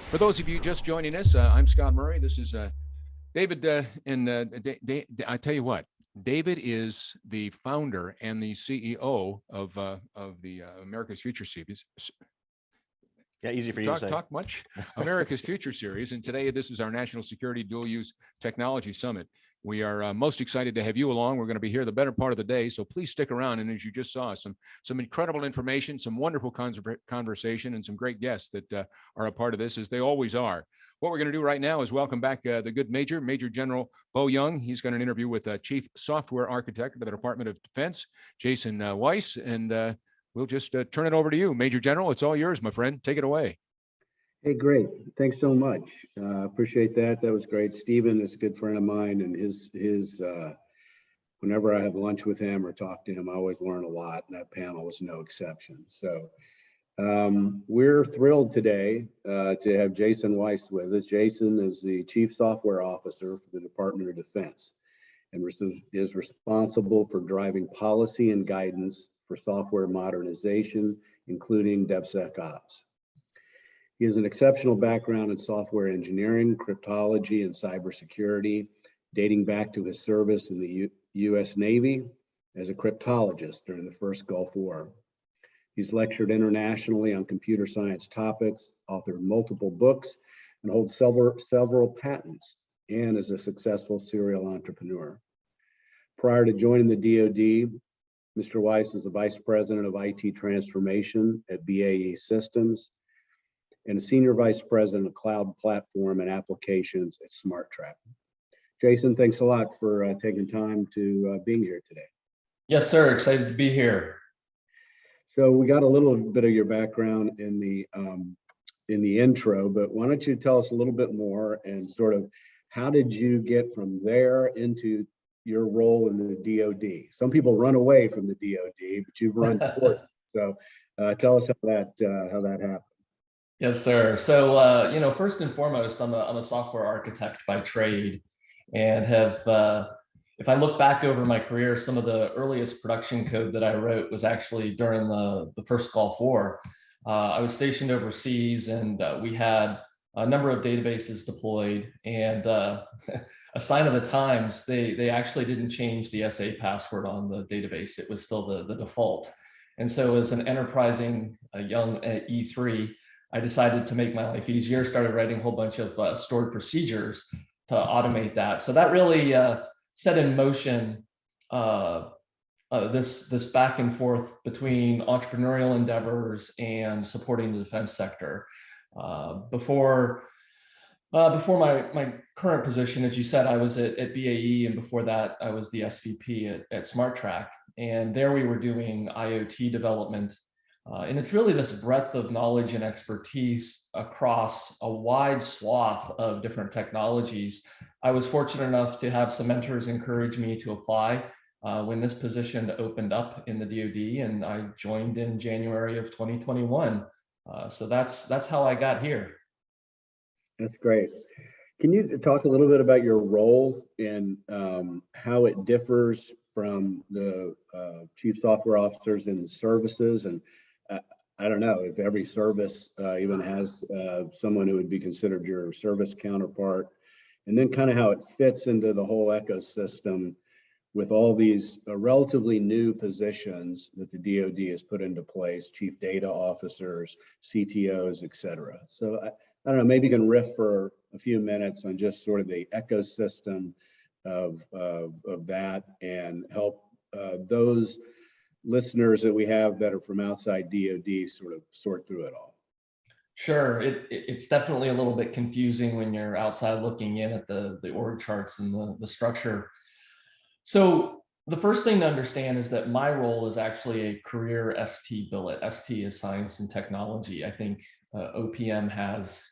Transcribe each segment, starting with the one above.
For those of you just joining us, I'm Scott Murray. This is David, I tell you what, David is the founder and the CEO of the America's Future Series. Yeah, easy for you to say. Talk much. America's Future Series, and today this is our National Security Dual Use Technology Summit. We are most excited to have you along. We're going to be here the better part of the day, so please stick around. And as you just saw, some incredible information, some wonderful conversation, and some great guests that are a part of this, as they always are. What we're going to do right now is welcome back the good Major General Bo Young. He's got an interview with Chief Software Architect of the Department of Defense, Jason Weiss, and we'll just turn it over to you, Major General. It's all yours, my friend. Take it away. Hey, great. Thanks so much. Appreciate that. That was great. Stephen is a good friend of mine, and his whenever I have lunch with him or talk to him, I always learn a lot, and that panel was no exception. So we're thrilled today to have Jason Weiss with us. Jason is the Chief Software Officer for the Department of Defense and is responsible for driving policy and guidance for software modernization, including DevSecops. He has an exceptional background in software engineering, cryptology, and cybersecurity, dating back to his service in the U.S. Navy as a cryptologist during the first Gulf War. He's lectured internationally on computer science topics, authored multiple books, and holds several patents, and is a successful serial entrepreneur. Prior to joining the DoD, Mr. Weiss was the Vice President of IT Transformation at BAE Systems and a Senior Vice President of Cloud Platform and Applications at SmartTrack. Jason, thanks a lot for taking time to being here today. Yes, sir. Excited to be here. So we got a little bit of your background in the intro, but why don't you tell us a little bit more and sort of how did you get from there into your role in the DoD? Some people run away from the DoD, but you've run toward it. So tell us how that happened. Yes, sir. So, first and foremost, I'm a software architect by trade, and have, if I look back over my career, some of the earliest production code that I wrote was actually during the first Gulf War. I was stationed overseas, and we had a number of databases deployed, and a sign of the times, they actually didn't change the SA password on the database. It was still the default. And so as an enterprising young E3, I decided to make my life easier, started writing a whole bunch of stored procedures to automate that. So that really set in motion this back and forth between entrepreneurial endeavors and supporting the defense sector. Before my current position, as you said, I was at BAE, and before that, I was the SVP at SmartTrack. And there we were doing IoT development. And it's really this breadth of knowledge and expertise across a wide swath of different technologies. I was fortunate enough to have some mentors encourage me to apply when this position opened up in the DoD, and I joined in January of 2021. So that's how I got here. That's great. Can you talk a little bit about your role and how it differs from the chief software officers in the services? And I don't know if every service even has someone who would be considered your service counterpart, and then kind of how it fits into the whole ecosystem with all these relatively new positions that the DoD has put into place, chief data officers, CTOs, et cetera. So I don't know, maybe you can riff for a few minutes on just sort of the ecosystem of that and help those listeners that we have that are from outside DoD sort of sort through it all. Sure, it's definitely a little bit confusing when you're outside looking in at the org charts and the structure. So the first thing to understand is that my role is actually a career ST billet. ST is science and technology. I think OPM has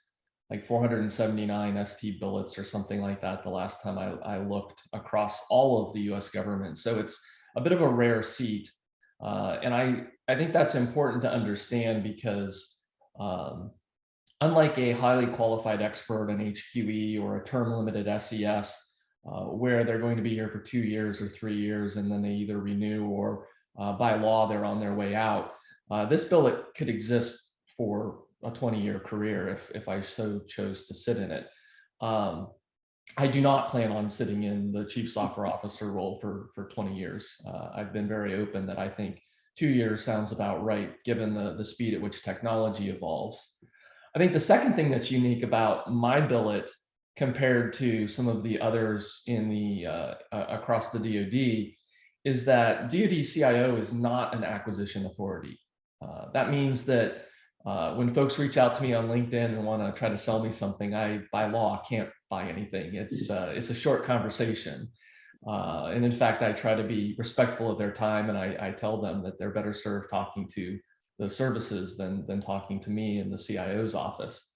like 479 ST billets or something like that the last time I looked across all of the US government. So it's a bit of a rare seat. And I think that's important to understand because unlike a highly qualified expert in HQE or a term limited SES, where they're going to be here for 2 years or 3 years, and then they either renew or by law, they're on their way out. This billet could exist for a 20-year career if I so chose to sit in it. I do not plan on sitting in the chief software officer role for 20 years. I've been very open that I think 2 years sounds about right, given the speed at which technology evolves. I think the second thing that's unique about my billet compared to some of the others in the across the DoD is that DoD CIO is not an acquisition authority. That means that when folks reach out to me on LinkedIn and want to try to sell me something, I, by law, can't buy anything. It's a short conversation. And in fact, I try to be respectful of their time, and I tell them that they're better served talking to the services than talking to me in the CIO's office.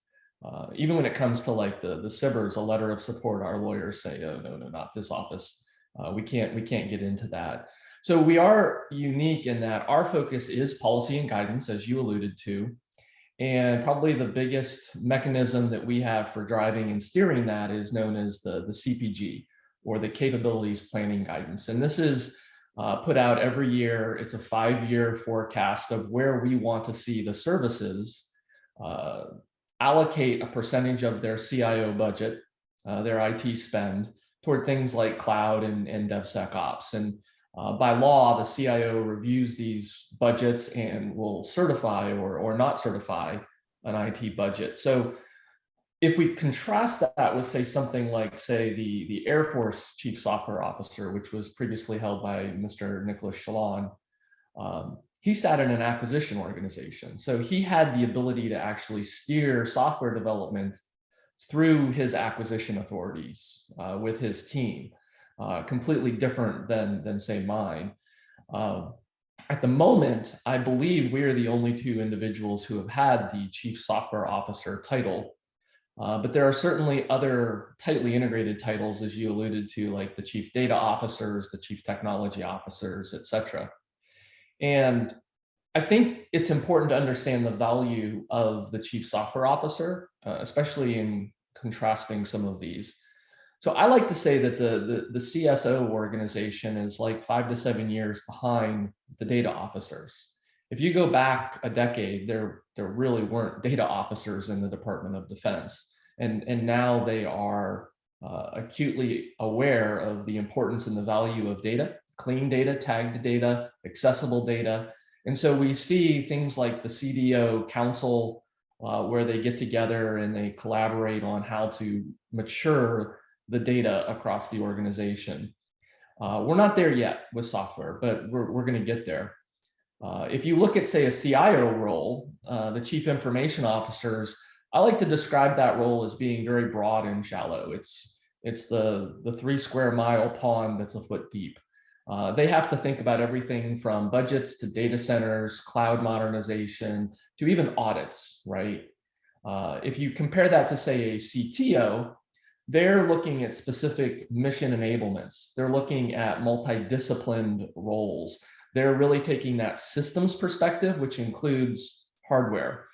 Even when it comes to like the SIBRs, a letter of support, our lawyers say, oh, no, not this office. We can't get into that. So we are unique in that our focus is policy and guidance, as you alluded to. And probably the biggest mechanism that we have for driving and steering that is known as the CPG, or the Capabilities Planning Guidance. And this is put out every year. It's a 5-year forecast of where we want to see the services allocate a percentage of their CIO budget, their IT spend, toward things like cloud and DevSecops. And by law, the CIO reviews these budgets and will certify or not certify an IT budget. So if we contrast that with, say, something like, say, the Air Force Chief Software Officer, which was previously held by Mr. Nicholas Shalon, he sat in an acquisition organization. So he had the ability to actually steer software development through his acquisition authorities with his team. Completely different than say mine. At the moment, I believe we are the only 2 individuals who have had the Chief Software Officer title, but there are certainly other tightly integrated titles, as you alluded to, like the Chief Data Officers, the Chief Technology Officers, et cetera. And I think it's important to understand the value of the Chief Software Officer, especially in contrasting some of these. So I like to say that the CSO organization is like 5 to 7 years behind the data officers. If you go back a decade, there really weren't data officers in the Department of Defense. And now they are acutely aware of the importance and the value of data, clean data, tagged data, accessible data. And so we see things like the CDO Council, where they get together and they collaborate on how to mature the data across the organization. We're not there yet with software, but we're going to get there. If you look at, say, a CIO role, the Chief Information Officers, I like to describe that role as being very broad and shallow. It's the 3 square mile pond that's a foot deep. They have to think about everything from budgets to data centers, cloud modernization, to even audits, right? If you compare that to, say, a CTO, they're looking at specific mission enablements. They're looking at multidisciplined roles. They're really taking that systems perspective, which includes hardware.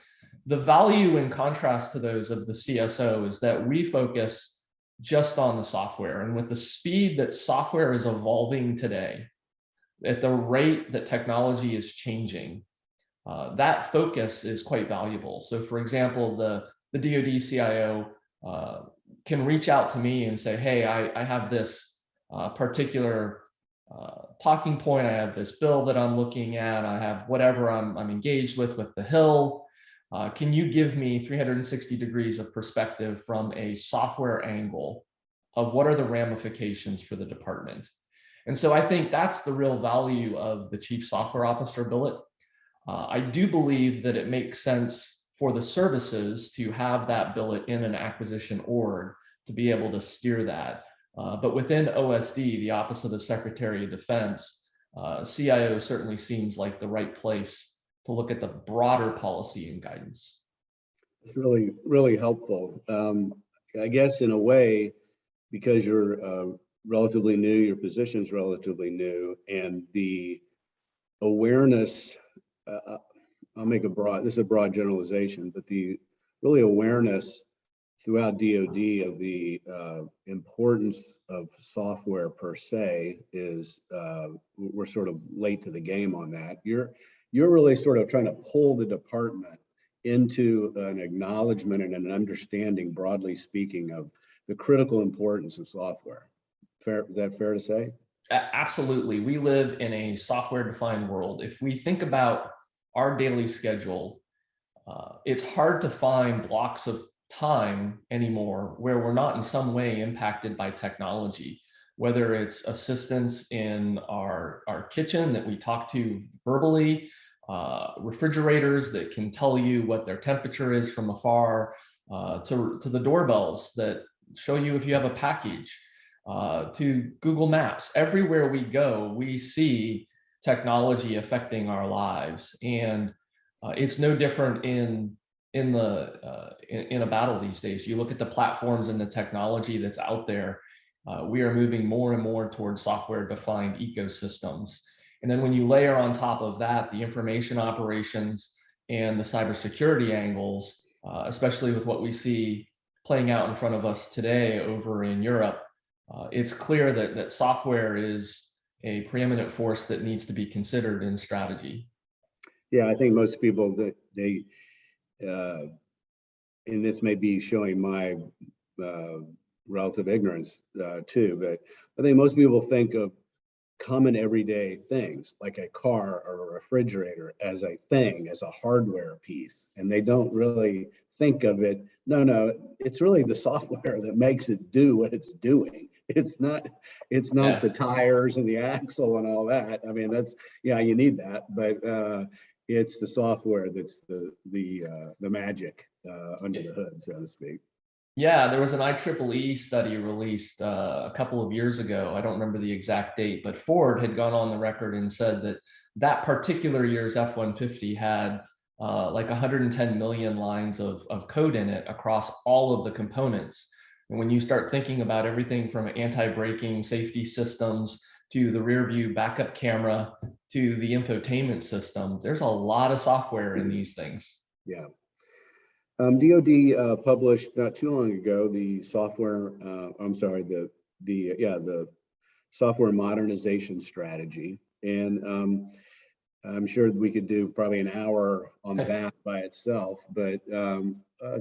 The value, in contrast to those of the CSO, is that we focus just on the software. And with the speed that software is evolving today, at the rate that technology is changing, that focus is quite valuable. So for example, the DoD CIO can reach out to me and say, hey, I have this particular talking point, I have this bill that I'm looking at, I have whatever I'm engaged with the Hill. Can you give me 360 degrees of perspective from a software angle of what are the ramifications for the department? And so I think that's the real value of the Chief Software Officer billet. I do believe that it makes sense for the services to have that billet in an acquisition org to be able to steer that. But within OSD, the Office of the Secretary of Defense, CIO certainly seems like the right place to look at the broader policy and guidance. It's really, really helpful. I guess in a way, because you're relatively new, your position's relatively new, and the awareness, I'll make this is a broad generalization, but the really awareness throughout DoD of the importance of software per se is, we're sort of late to the game on that. You're really sort of trying to pull the department into an acknowledgement and an understanding, broadly speaking, of the critical importance of software. Is that fair to say? Absolutely. We live in a software-defined world. If we think about our daily schedule, it's hard to find blocks of time anymore where we're not in some way impacted by technology, whether it's assistance in our kitchen that we talk to verbally, refrigerators that can tell you what their temperature is from afar, to the doorbells that show you if you have a package, to Google Maps. Everywhere we go, we see technology affecting our lives, and it's no different in a battle these days. You look at the platforms and the technology that's out there. We are moving more and more towards software-defined ecosystems. And then when you layer on top of that the information operations and the cybersecurity angles, especially with what we see playing out in front of us today over in Europe, it's clear that software is a preeminent force that needs to be considered in strategy. Yeah, I think most people that and this may be showing my relative ignorance too, but I think most people think of common everyday things like a car or a refrigerator as a thing, as a hardware piece, and they don't really think of it. No, it's really the software that makes it do what it's doing. It's not the tires and the axle and all that. I mean, that's, yeah, you need that, but it's the software that's the magic under the hood, so to speak. Yeah, there was an IEEE study released a couple of years ago. I don't remember the exact date, but Ford had gone on the record and said that that particular year's F-150 had like 110 million lines of code in it across all of the components. And when you start thinking about everything from anti-braking safety systems to the rear view backup camera to the infotainment system, there's a lot of software in these things. Yeah. DoD published not too long ago the software. The software modernization strategy, and I'm sure we could do probably an hour on that by itself. But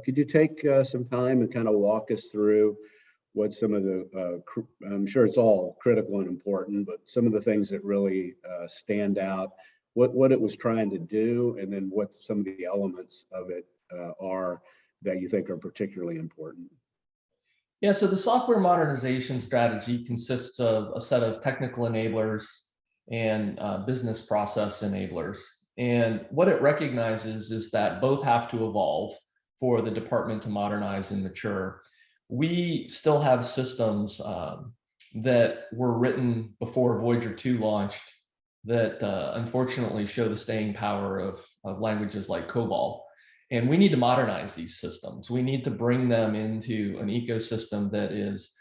could you take some time and kind of walk us through what some of the? I'm sure it's all critical and important, but some of the things that really stand out, what it was trying to do, and then what some of the elements of it are that you think are particularly important. Yeah, so the software modernization strategy consists of a set of technical enablers and business process enablers. And what it recognizes is that both have to evolve for the department to modernize and mature. We still have systems that were written before Voyager 2 launched that unfortunately show the staying power of languages like COBOL. And we need to modernize these systems. We need to bring them into an ecosystem that is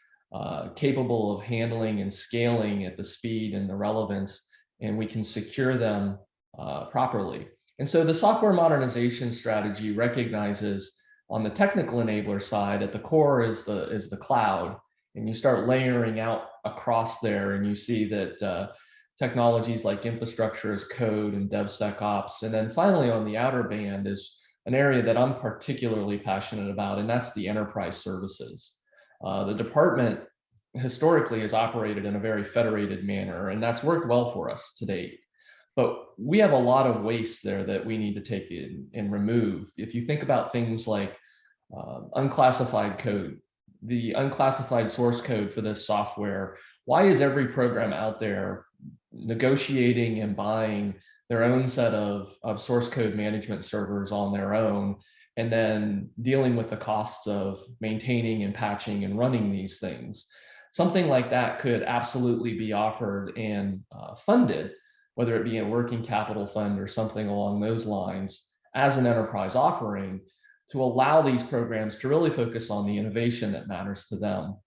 capable of handling and scaling at the speed and the relevance, and we can secure them properly. And so the software modernization strategy recognizes on the technical enabler side, at the core is the cloud, and you start layering out across there, and you see that technologies like infrastructure as code and DevSecops. And then finally on the outer band is an area that I'm particularly passionate about, and that's the enterprise services. The department historically has operated in a very federated manner, and that's worked well for us to date. But we have a lot of waste there that we need to take in and remove. If you think about things like unclassified code, the unclassified source code for this software, why is every program out there negotiating and buying their own set of source code management servers on their own, and then dealing with the costs of maintaining and patching and running these things? Something like that could absolutely be offered and funded, whether it be a working capital fund or something along those lines, as an enterprise offering to allow these programs to really focus on the innovation that matters to them.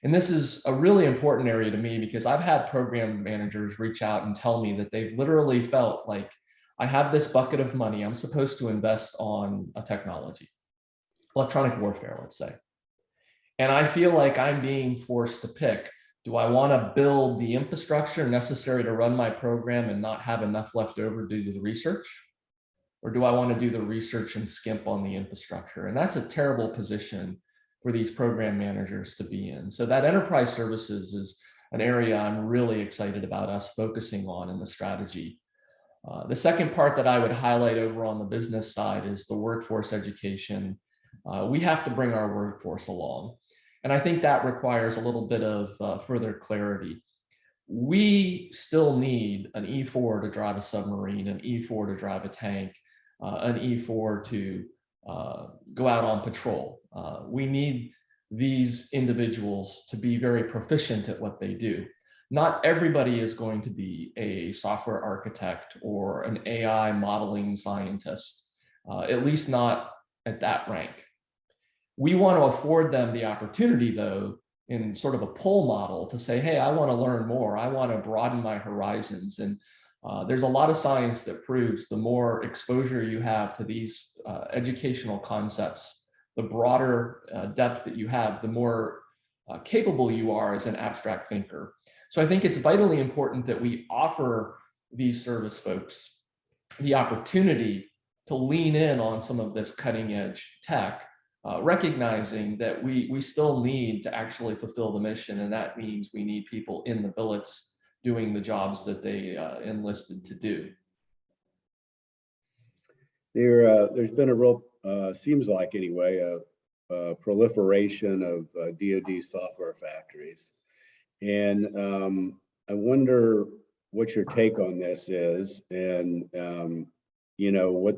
And this is a really important area to me because I've had program managers reach out and tell me that they've literally felt like, I have this bucket of money I'm supposed to invest on a technology, electronic warfare, let's say. And I feel like I'm being forced to pick, do I want to build the infrastructure necessary to run my program and not have enough left over due to the research? or do I want to do the research and skimp on the infrastructure? And that's a terrible position for these program managers to be in. So that enterprise services is an area I'm really excited about us focusing on in the strategy. The second part that I would highlight over on the business side is the workforce education. We have to bring our workforce along. And I think that requires a little bit of further clarity. We still need an E4 to drive a submarine, an E4 to drive a tank, an E4 to go out on patrol. We need these individuals to be very proficient at what they do. Not everybody is going to be a software architect or an AI modeling scientist, at least not at that rank. We want to afford them the opportunity, though, in sort of a pull model to say, hey, I want to learn more. I want to broaden my horizons. And there's a lot of science that proves the more exposure you have to these educational concepts, the broader depth that you have, the more capable you are as an abstract thinker. So I think it's vitally important that we offer these service folks the opportunity to lean in on some of this cutting edge tech, recognizing that we still need to actually fulfill the mission. And that means we need people in the billets doing the jobs that they enlisted to do. There's been a real, seems like anyway, a proliferation of DoD software factories. And I wonder what your take on this is, and you know,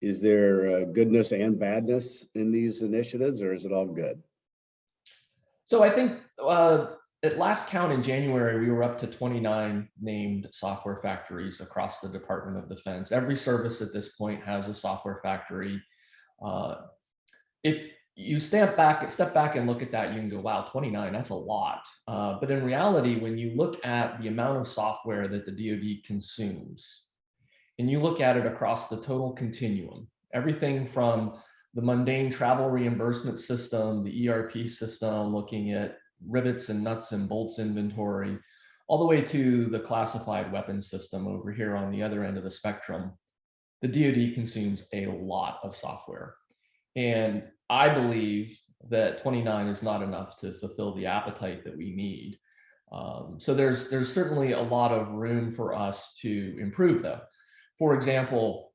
is there goodness and badness in these initiatives, or is it all good? So I think at last count in January, we were up to 29 named software factories across the Department of Defense. Every service at this point has a software factory. If you step back and look at that, you can go, wow, 29, that's a lot. But in reality, when you look at the amount of software that the DoD consumes, and you look at it across the total continuum, everything from the mundane travel reimbursement system, the ERP system, looking at rivets and nuts and bolts inventory, all the way to the classified weapons system over here on the other end of the spectrum, the DoD consumes a lot of software. And I believe that 29 is not enough to fulfill the appetite that we need. So there's certainly a lot of room for us to improve, though. For example,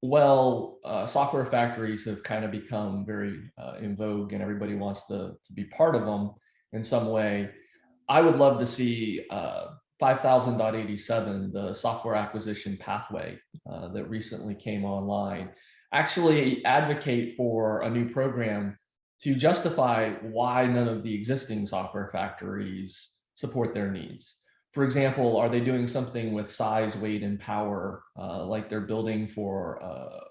software factories have kind of become very in vogue, and everybody wants to be part of them in some way. I would love to see 5000.87, the software acquisition pathway that recently came online, actually advocate for a new program to justify why none of the existing software factories support their needs. For example, are they doing something with size, weight, and power, like they're building for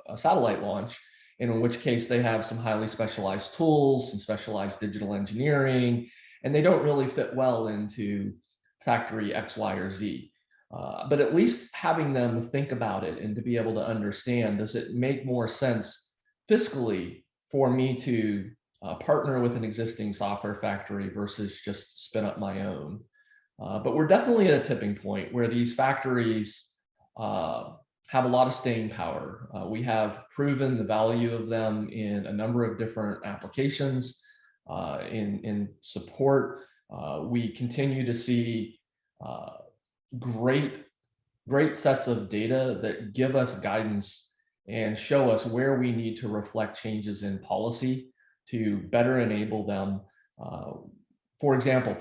a satellite launch, in which case they have some highly specialized tools, some specialized digital engineering, and they don't really fit well into factory X, Y, or Z. But at least having them think about it and to be able to understand, does it make more sense fiscally for me to partner with an existing software factory versus just spin up my own? But we're definitely at a tipping point where these factories have a lot of staying power. We have proven the value of them in a number of different applications, in support. We continue to see great sets of data that give us guidance and show us where we need to reflect changes in policy to better enable them. For example,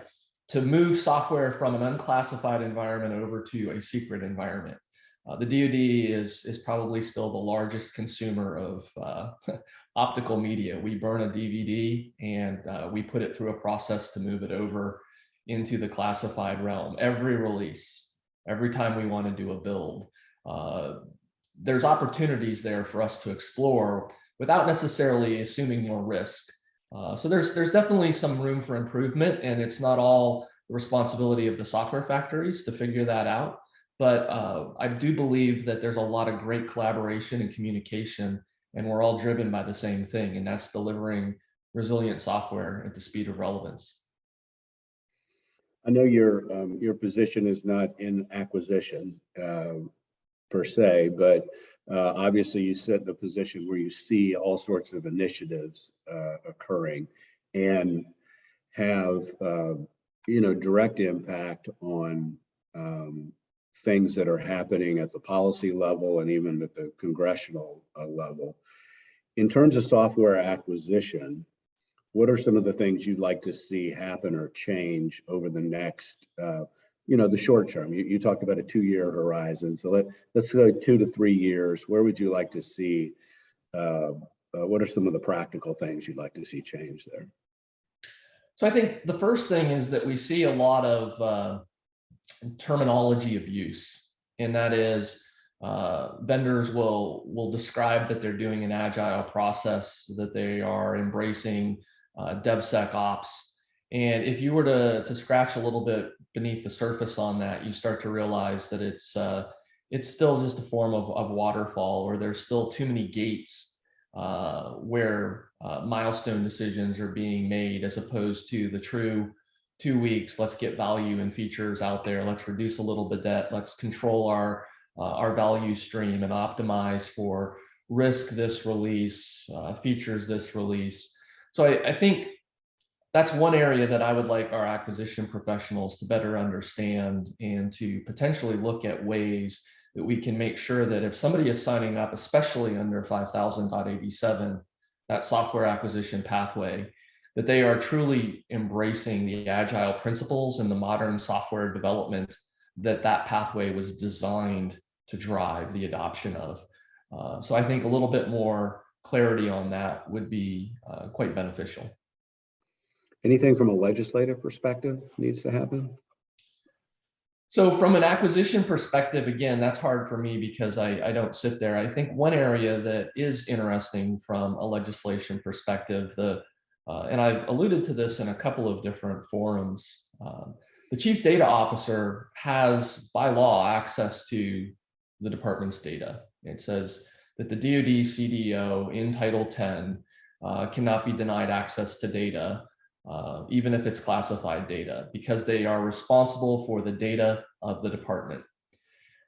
to move software from an unclassified environment over to a secret environment. The DoD is probably still the largest consumer of optical media. We burn a DVD and we put it through a process to move it over into the classified realm. Every release, every time we want to do a build, there's opportunities there for us to explore without necessarily assuming more risk. So there's definitely some room for improvement, and it's not all the responsibility of the software factories to figure that out. But I do believe that there's a lot of great collaboration and communication, and we're all driven by the same thing, and that's delivering resilient software at the speed of relevance. I know your position is not in acquisition per se, but Obviously, you sit in a position where you see all sorts of initiatives occurring and have direct impact on things that are happening at the policy level and even at the congressional level. In terms of software acquisition, what are some of the things you'd like to see happen or change over the next, the short term? You talked about a 2-year horizon. So let's go 2 to 3 years. Where would you like to see, what are some of the practical things you'd like to see change there? So I think the first thing is that we see a lot of terminology abuse, and that is vendors will describe that they're doing an agile process, that they are embracing DevSecops. And if you were to scratch a little bit beneath the surface on that, you start to realize that it's still just a form of waterfall, or there's still too many gates where milestone decisions are being made, as opposed to the true 2 weeks. Let's get value and features out there. Let's reduce a little bit debt. Let's control our value stream and optimize for risk this release, features this release. So I think that's one area that I would like our acquisition professionals to better understand, and to potentially look at ways that we can make sure that if somebody is signing up, especially under 5000.87, that software acquisition pathway, that they are truly embracing the agile principles and the modern software development that pathway was designed to drive the adoption of. So I think a little bit more clarity on that would be quite beneficial. Anything from a legislative perspective needs to happen? So from an acquisition perspective, again, that's hard for me because I don't sit there. I think one area that is interesting from a legislation perspective, and I've alluded to this in a couple of different forums, the chief data officer has by law access to the department's data. It says that the DoD CDO in Title 10 cannot be denied access to data, even if it's classified data, because they are responsible for the data of the department.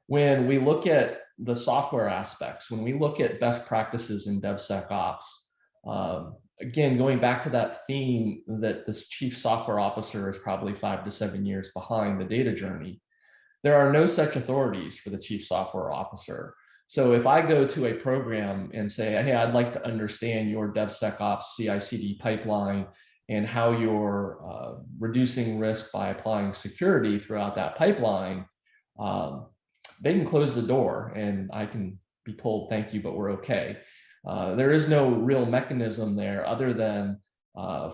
When we look at the software aspects, when we look at best practices in DevSecops, again, going back to that theme that this chief software officer is probably 5 to 7 years behind the data journey, there are no such authorities for the chief software officer. So if I go to a program and say, hey, I'd like to understand your DevSecops CI/CD pipeline and how you're reducing risk by applying security throughout that pipeline, they can close the door and I can be told, thank you, but we're okay. There is no real mechanism there other than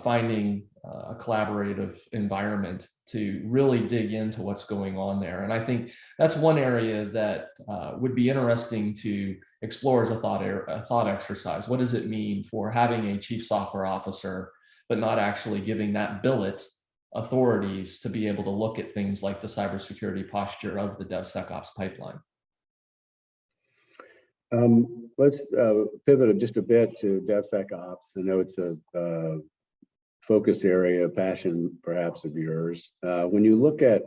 finding a collaborative environment to really dig into what's going on there. And I think that's one area that would be interesting to explore as a thought exercise. What does it mean for having a chief software officer, but not actually giving that billet authorities to be able to look at things like the cybersecurity posture of the DevSecops pipeline? Let's pivot just a bit to DevSecOps. I know it's a focus area, passion perhaps of yours. When you look at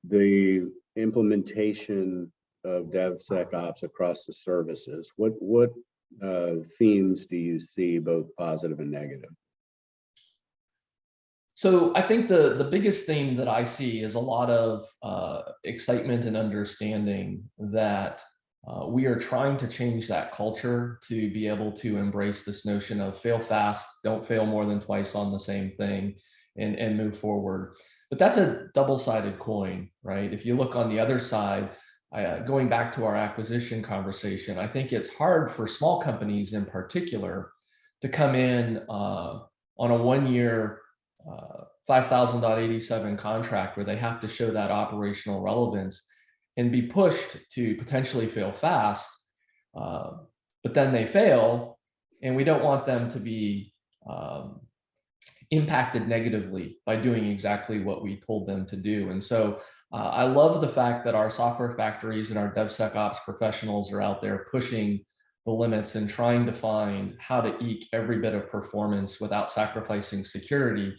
the implementation of DevSecOps across the services, what themes do you see, both positive and negative? So I think the biggest theme that I see is a lot of excitement and understanding that we are trying to change that culture to be able to embrace this notion of fail fast, don't fail more than twice on the same thing, and move forward. But that's a double-sided coin, right? If you look on the other side, going back to our acquisition conversation, I think it's hard for small companies in particular to come in on a 1-year 5000.87 contract where they have to show that operational relevance and be pushed to potentially fail fast, but then they fail, and we don't want them to be impacted negatively by doing exactly what we told them to do. And so I love the fact that our software factories and our DevSecOps professionals are out there pushing the limits and trying to find how to eke every bit of performance without sacrificing security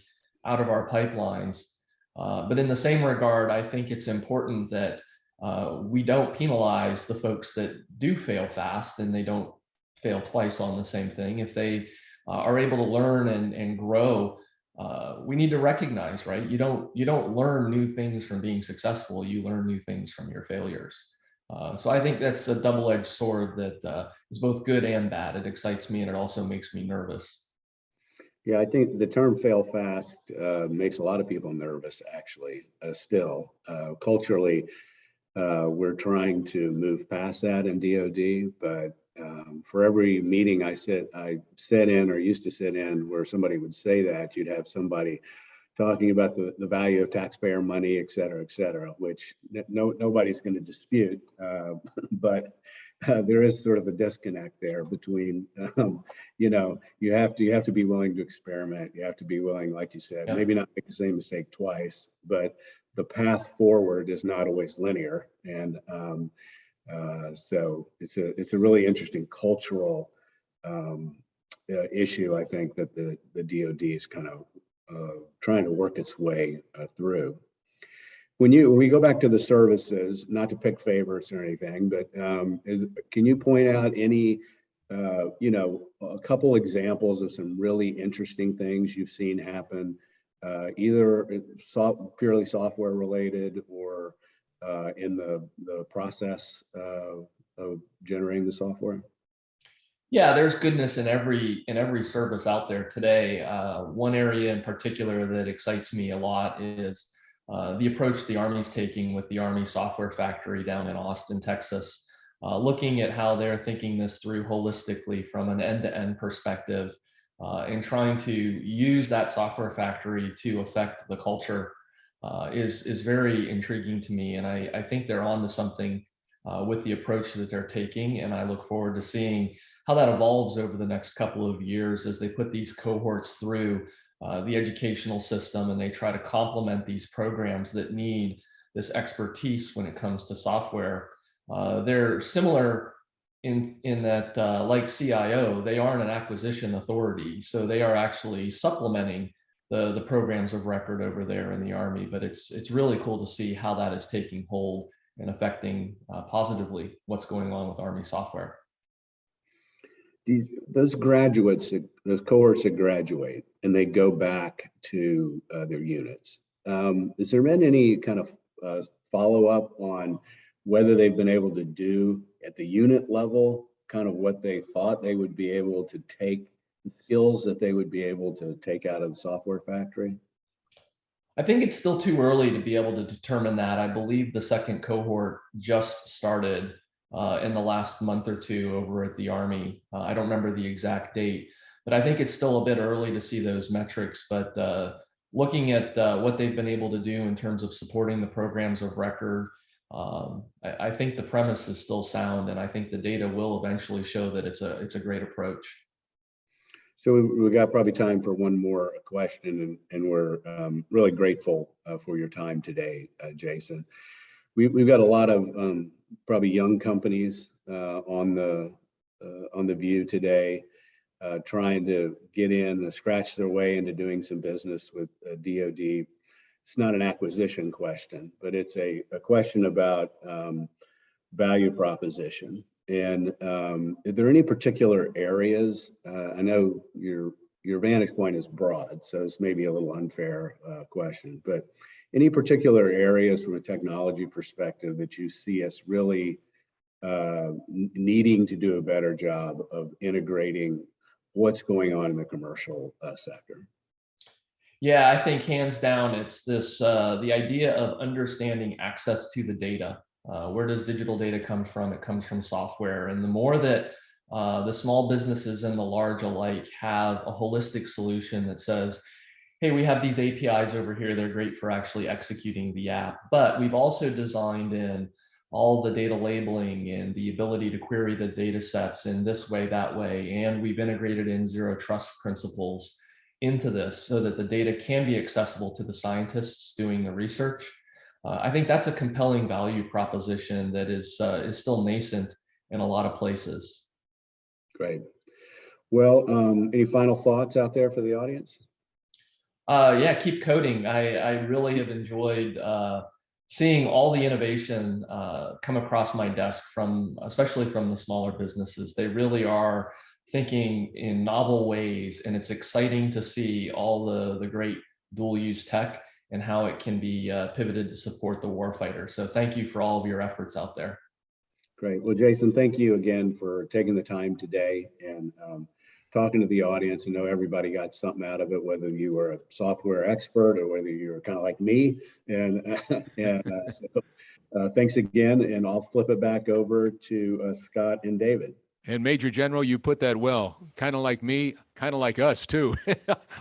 out of our pipelines. But in the same regard, I think it's important that we don't penalize the folks that do fail fast and they don't fail twice on the same thing. If they are able to learn and grow, we need to recognize, right? You don't learn new things from being successful. You learn new things from your failures. So I think that's a double-edged sword that is both good and bad. It excites me and it also makes me nervous. Yeah, I think the term fail fast makes a lot of people nervous, actually, still. Culturally, we're trying to move past that in DoD, but for every meeting I sit in or used to sit in where somebody would say that, you'd have somebody talking about the value of taxpayer money, et cetera, which nobody's going to dispute. But there is sort of a disconnect there between, you have to be willing to experiment. You have to be willing, like you said, maybe not make the same mistake twice, but the path forward is not always linear. And so it's a really interesting cultural issue, I think, that the DoD is kind of trying to work its way through. When we go back to the services, not to pick favorites or anything, but can you point out any, a couple examples of some really interesting things you've seen happen, either purely software related or in the process of generating the software? Yeah, there's goodness in every service out there today. One area in particular that excites me a lot is the approach the Army's taking with the Army Software Factory down in Austin, Texas, looking at how they're thinking this through holistically from an end-to-end perspective, and trying to use that software factory to affect the culture is very intriguing to me. And I think they're on to something with the approach that they're taking. And I look forward to seeing how that evolves over the next couple of years as they put these cohorts through the educational system and they try to complement these programs that need this expertise when it comes to software. They're similar in that, like CIO, they aren't an acquisition authority. So they are actually supplementing the programs of record over there in the Army. But it's really cool to see how that is taking hold and affecting positively what's going on with Army software. Those graduates, those cohorts that graduate and they go back to their units, has there been any kind of follow-up on whether they've been able to do at the unit level kind of what they thought they would be able to take, the skills that they would be able to take out of the software factory? I think it's still too early to be able to determine that. I believe the second cohort just started in the last month or two over at the Army. I don't remember the exact date, but I think it's still a bit early to see those metrics. But looking at what they've been able to do in terms of supporting the programs of record, I think the premise is still sound, and I think the data will eventually show that it's a great approach. So we got probably time for one more question, and we're really grateful for your time today, Jason. We've got a lot of probably young companies on the view today, trying to get in, scratch their way into doing some business with DoD. It's not an acquisition question, but it's a question about value proposition. And are there any particular areas? I know your vantage point is broad, so it's maybe a little unfair question, but any particular areas from a technology perspective that you see us really needing to do a better job of integrating what's going on in the commercial sector? Yeah, I think hands down, it's this the idea of understanding access to the data. Where does digital data come from? It comes from software. And the more that the small businesses and the large alike have a holistic solution that says, hey, we have these APIs over here, they're great for actually executing the app, but we've also designed in all the data labeling and the ability to query the data sets in this way, that way, and we've integrated in zero trust principles into this so that the data can be accessible to the scientists doing the research. I think that's a compelling value proposition that is still nascent in a lot of places. Great. Well, any final thoughts out there for the audience? Yeah, keep coding. I really have enjoyed seeing all the innovation come across my desk especially from the smaller businesses. They really are thinking in novel ways, and it's exciting to see all the great dual use tech and how it can be pivoted to support the warfighter. So thank you for all of your efforts out there. Great. Well, Jason, thank you again for taking the time today and talking to the audience. I know everybody got something out of it, whether you were a software expert or whether you were kind of like me. And, thanks again. And I'll flip it back over to Scott and David. And Major General, you put that well, kind of like me, kind of like us too.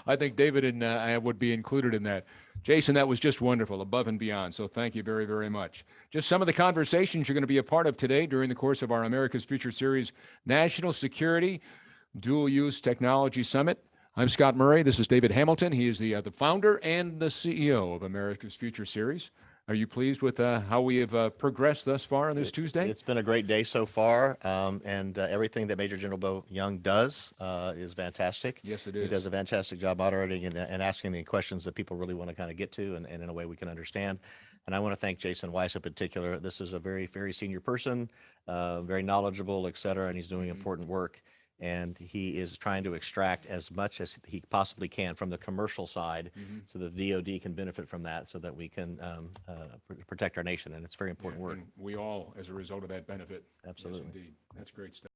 I think David and I would be included in that. Jason, that was just wonderful, above and beyond. So thank you very, very much. Just some of the conversations you're going to be a part of today during the course of our America's Future Series National Security Dual Use Technology Summit. I'm Scott Murray. This is David Hamilton. He is the founder and the CEO of America's Future Series. Are you pleased with how we have progressed thus far on this Tuesday? It's been a great day so far, and everything that Major General Bo Young does is fantastic. Yes, it is. He does a fantastic job moderating and asking the questions that people really want to kind of get to, and in a way we can understand. And I want to thank Jason Weiss in particular. This is a very, very senior person, very knowledgeable, et cetera, and he's doing important work. And he is trying to extract as much as he possibly can from the commercial side, so that the DoD can benefit from that, so that we can protect our nation. And it's very important work. And we all, as a result of that, benefit. Absolutely. Yes, indeed. That's great stuff.